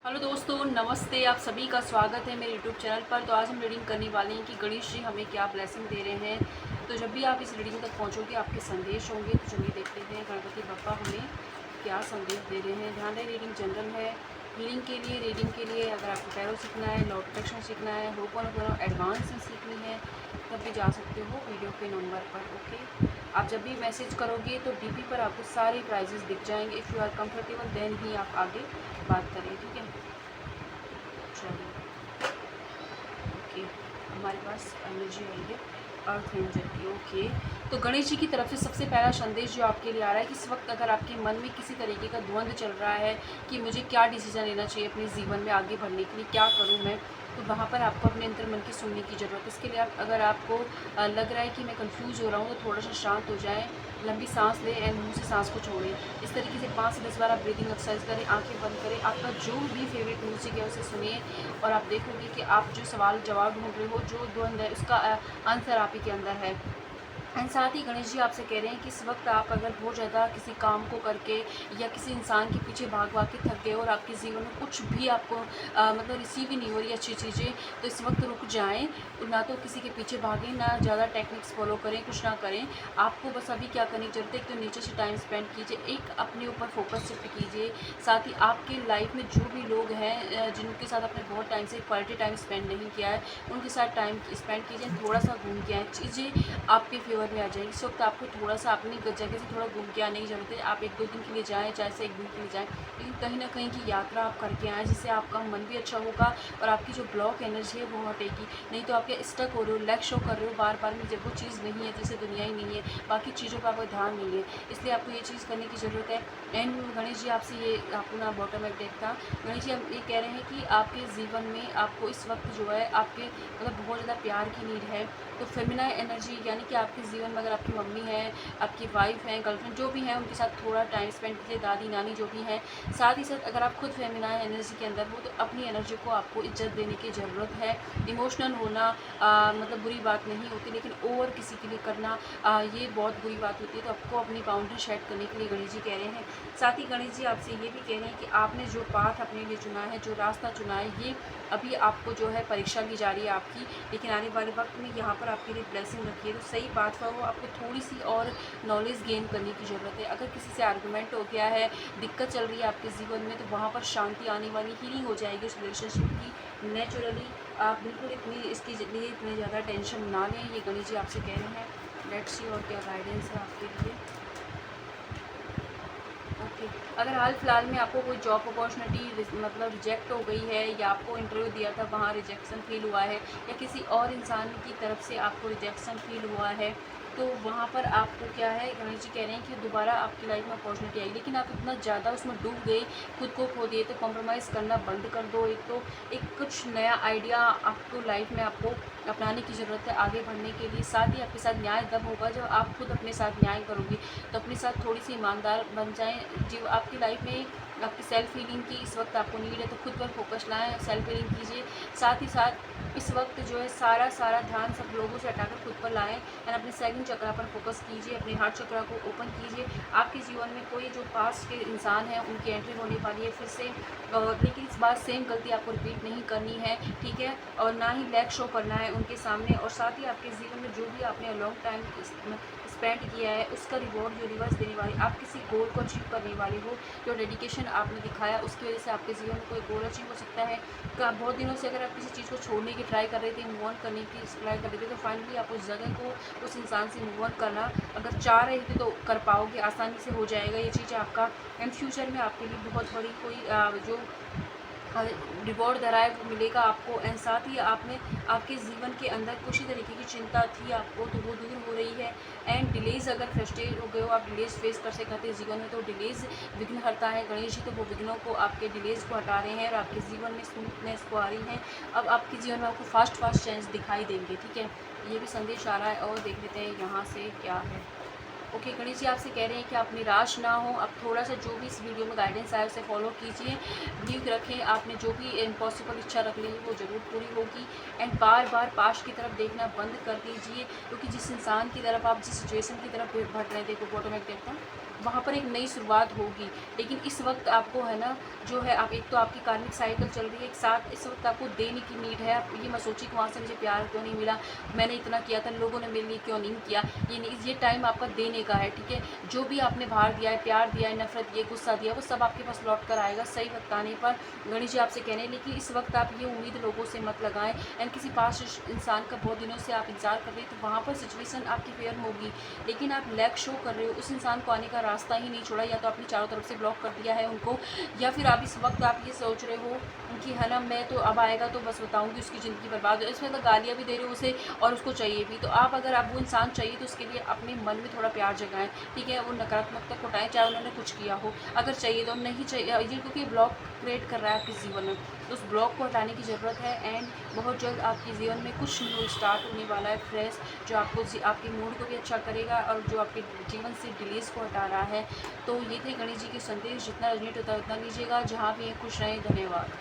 Hello दोस्तों, नमस्ते। आप सभी का स्वागत है मेरे यूट्यूब चैनल पर। तो आज हम रीडिंग करने वाले हैं कि गणेश जी हमें क्या ब्लेसिंग दे रहे हैं। तो जब भी आप इस रीडिंग तक पहुंचोगे आपके संदेश होंगे। तो चलिए देखते हैं गणपति बप्पा हमें क्या संदेश दे रहे हैं। ध्यान रहे, रीडिंग जनरल है। हीलिंग के लिए, रीडिंग के लिए अगर आपको टैरो सीखना है, लॉ प्रोटेक्शन सीखना है, होपोनोपोनो एडवांस में सीखनी है, तब भी जा सकते हो वीडियो के नंबर पर। ओके, आप जब भी मैसेज करोगे तो डीपी पर आपको सारे प्राइजेस दिख जाएंगे। If you are comfortable then ही आप आगे बात करें, ठीक है। चलिए, ओके, हमारे पास एनर्जी आई है अर्थ एंजल की। ओके, तो गणेश जी की तरफ से सबसे पहला संदेश जो आपके लिए आ रहा है कि इस वक्त अगर आपके मन में किसी तरीके का द्वंद्व चल रहा है कि मुझे क्या डिसीजन लेना चाहिए अपने जीवन में आगे बढ़ने के लिए, क्या करूं मैं, तो वहाँ पर आपको अपने अंतर मन की सुनने की ज़रूरत है। इसके लिए अगर आपको लग रहा है कि मैं कंफ्यूज हो रहा हूँ, तो थोड़ा सा शांत हो जाएं, लंबी सांस लें एंड मुंह से सांस को छोड़ें। इस तरीके से 5 से 10 बार आप ब्रीदिंग एक्सरसाइज करें, आंखें बंद करें, आपका जो भी फेवरेट म्यूजिक है उसे सुनिए और आप देखोगे कि आप जो सवाल जवाब ढूंढ रहे हो, जो द्वंद्व है, उसका आंसर आप ही के अंदर है। एंड साथ ही गणेश जी आपसे कह रहे हैं कि इस वक्त आप अगर बहुत ज़्यादा किसी काम को करके या किसी इंसान के पीछे भाग भाग के थक गए और आपके जीवन में कुछ भी आपको मतलब रिसीव ही नहीं हो रही अच्छी चीज़ें, तो इस वक्त रुक जाएं। ना तो किसी के पीछे भागें, ना ज़्यादा टेक्निक्स फॉलो करें, कुछ ना करें। आपको बस अभी क्या करने की जरूरत है, एक तो नेचर से टाइम स्पेंड कीजिए, एक अपने ऊपर फोकस शिफ्ट कीजिए। साथ ही आपके लाइफ में जो भी लोग हैं जिनके साथ आपने बहुत टाइम से क्वालिटी टाइम स्पेंड नहीं किया है, उनके साथ टाइम स्पेंड कीजिए। थोड़ा सा घूम के आए, चीज़ें आपके फेवर में आ जाएगी। इस वक्त आपको थोड़ा सा अपनी जगह से थोड़ा घूम के आने की ज़रूरत है। आप 1-2 दिन के लिए जाएँ, चाहे से 1 दिन के लिए जाएँ, लेकिन कहीं ना कहीं की यात्रा आप करके आएँ, जिससे आपका मन भी अच्छा होगा और आपकी जो ब्लॉक एनर्जी है वो हटेगी। नहीं तो आप स्टक हो रहे हो, लैग शो कर रहे हो बार बार में, जब वो चीज़ नहीं है, जैसे दुनिया ही नहीं है, बाकी चीज़ों का आपका ध्यान नहीं है। इसलिए आपको ये चीज़ करने की ज़रूरत है। एंड गणेश जी आपसे ये आपको ना बॉटम एक डेक था, गणेश जी हम ये कह रहे हैं कि आपके जीवन में आपको इस वक्त जो है आपके मतलब बहुत ज़्यादा प्यार की नीड है। तो फेमिनाइन एनर्जी यानी कि आपके जीवन में अगर आपकी मम्मी है, आपकी वाइफ है, गर्लफ्रेंड जो भी है, उनके साथ थोड़ा टाइम स्पेंड कीजिए, दादी नानी जो भी हैं। साथ ही साथ अगर आप खुद फेमिनाइन एनर्जी के अंदर हो तो अपनी एनर्जी को आपको इज्जत देने की ज़रूरत है। इमोशनल होना मतलब बुरी बात नहीं होती, लेकिन ओवर किसी के लिए करना ये बहुत बुरी बात होती है। तो आपको अपनी बाउंड्री सेट करने के लिए गणेश जी कह रहे हैं। साथ ही गणेश जी आपसे ये भी कह रहे हैं कि आपने जो पाथ अपने लिए चुना है, जो रास्ता चुना है, ये अभी आपको जो है परीक्षा ली जा रही है आपकी, लेकिन आने वाले वक्त में यहाँ पर आपके लिए ब्लेसिंग रखी है। तो सही बात पर वो आपको थोड़ी सी और नॉलेज गेन करने की ज़रूरत है। अगर किसी से आर्गूमेंट हो गया है, दिक्कत चल रही है आपके जीवन में, तो वहाँ पर शांति आने वाली, हीलिंग हो जाएगी उस रिलेशनशिप की नेचुरली। आप बिल्कुल इतनी इसके लिए इतनी ज़्यादा टेंशन ना लें, ये गणेश जी आपसे कह रहे हैं। लेट्स सी और क्या गाइडेंस है आपके लिए। ओके, अगर हाल फिलहाल में आपको कोई जॉब अपॉर्चुनिटी मतलब रिजेक्ट हो गई है, या आपको इंटरव्यू दिया था वहाँ रिजेक्शन फील हुआ है, या किसी और इंसान की तरफ से आपको रिजेक्शन फील हुआ है, तो वहाँ पर आपको क्या है, गणेश जी कह रहे हैं कि दोबारा आपकी लाइफ में अपॉर्चुनिटी आई, लेकिन आप इतना ज़्यादा उसमें डूब गए, खुद को खो दिए, तो कॉम्प्रोमाइज़ करना बंद कर दो। एक तो एक कुछ नया आइडिया आपको लाइफ में आपको अपनाने की ज़रूरत है आगे बढ़ने के लिए। साथ ही आपके साथ न्याय तब होगा जब आप खुद अपने साथ न्याय करोगे। तो अपने साथ थोड़ी सी ईमानदार बन जाएं। जो आपकी लाइफ में आपकी सेल्फ हीलिंग की इस वक्त आपको नीड है, तो खुद पर फोकस लाएं, सेल्फ हीलिंग कीजिए। साथ ही साथ इस वक्त जो है सारा ध्यान सब लोगों से हटाकर खुद पर लाएं एंड अपने सेकंड चक्रा पर फोकस कीजिए, अपने हार्ट चक्रा को ओपन कीजिए। आपके जीवन में कोई जो पास्ट के इंसान हैं उनकी एंट्री होने वाली है फिर से, और लेकिन इस बार सेम गलती आपको रिपीट नहीं करनी है, ठीक है, और ना ही लैग शो करना है उनके सामने। और साथ ही आपके जीवन में जो भी आपने लॉन्ग टाइम स्पेंड किया है उसका रिवॉर्ड यूनिवर्स देने वाली, आप किसी गोल को अचीव करने वाले हो, जो डेडिकेशन आपने दिखाया उसकी वजह से आपके जीवन में कोई गोल अचीव हो सकता है। बहुत दिनों से अगर आप किसी चीज़ को छोड़ने की ट्राई कर रहे थे, मूव ऑन करने की ट्राई कर रहे थे, तो फाइनली आप उस जगह को, उस इंसान से मूव ऑन करना अगर चाह रहे थे तो कर पाओगे, आसानी से हो जाएगा ये चीज़ आपका। एंड फ्यूचर में आपके लिए बहुत बड़ी कोई जो रिवॉर्ड धरा है वो मिलेगा आपको। एंड साथ ही आपने आपके जीवन के अंदर कुछ ही तरीके की चिंता थी आपको, तो वो दूर हो रही है। एंड डिलेज़ अगर फ्रस्ट्रेट हो गए हो, आप डिलेज़ फेस कर सकते जीवन में, तो डिलेज़ विघ्न हरता है गणेश जी, तो वो विघ्नों को, आपके डिलेज़ को हटा रहे हैं और आपके जीवन में स्मूथनेस को आ रही है। अब आपके जीवन में आपको फास्ट चेंज दिखाई देंगे, ठीक है। ये भी संदेश आ रहा है और देख लेते हैं यहाँ से क्या है। ओके, गणेश जी आपसे कह रहे हैं कि आप निराश ना हो। अब थोड़ा सा जो भी इस वीडियो में गाइडेंस आया उसे फॉलो कीजिए, बिलीव रखें, आपने जो भी इम्पॉसिबल इच्छा रख ली है वो ज़रूर पूरी होगी। एंड बार बार पास्ट की तरफ देखना बंद कर दीजिए, क्योंकि जिस इंसान की तरफ आप जिस सिचुएशन की तरफ बढ़ रहे थे, वो बॉटम एक देखता वहाँ पर एक नई शुरुआत होगी। लेकिन इस वक्त आपको है ना, जो है आप, एक तो आपकी कार्मिक साइकिल चल रही है, एक साथ इस वक्त आपको देने की नीड है। आप ये मत सोचिए कि वहाँ से मुझे प्यार क्यों नहीं मिला, मैंने इतना किया था, लोगों ने मेरे लिए क्यों नहीं किया। ये नहीं, ये टाइम आपका देने का है, ठीक है। जो भी आपने बाहर दिया है, प्यार दिया है, नफरत दी है, गुस्सा दिया, वो सब आपके पास लौट कर आएगा सही वक्त आने पर। गणेश जी आपसे कह रहे हैं, लेकिन इस वक्त आप ये उम्मीद लोगों से मत लगाएं। एंड किसी पास इंसान का बहुत दिनों से आप इंतजार कर रहे हैं, तो वहाँ पर सिचुएशन आपकी फेयर होगी, लेकिन आप लैक शो कर रहे हो, उस इंसान को आने का रास्ता ही नहीं छोड़ा, या तो आपने चारों तरफ से ब्लॉक कर दिया है उनको, या फिर आप इस वक्त आप ये सोच रहे हो कि है ना, मैं तो अब आएगा तो बस बताऊंगी उसकी ज़िंदगी बर्बाद हो। इसमें तो गालियाँ भी दे रहे हो उसे, और उसको चाहिए भी। तो आप, अगर आप वो इंसान चाहिए तो उसके लिए अपने मन में थोड़ा प्यार जगाएं, ठीक है। वो नकारात्मकता को हटाएं, चाहे उन्होंने कुछ किया हो। अगर चाहिए तो, नहीं चाहिए ये, क्योंकि ब्लॉक क्रिएट कर रहा है आपके जीवन में, तो उस ब्लॉक को हटाने की ज़रूरत है। एंड बहुत जल्द आपके जीवन में कुछ न्यू स्टार्ट होने वाला है, फ्रेश, जो आपको आपके मूड को भी अच्छा करेगा, और जो आपके जीवन से डिलीज को हटा रहा है। तो ये थे गणेश जी के संदेश। जितना रेजोनेट होता है उतना लीजिएगा। जहाँ भी हैं खुश रहें। धन्यवाद।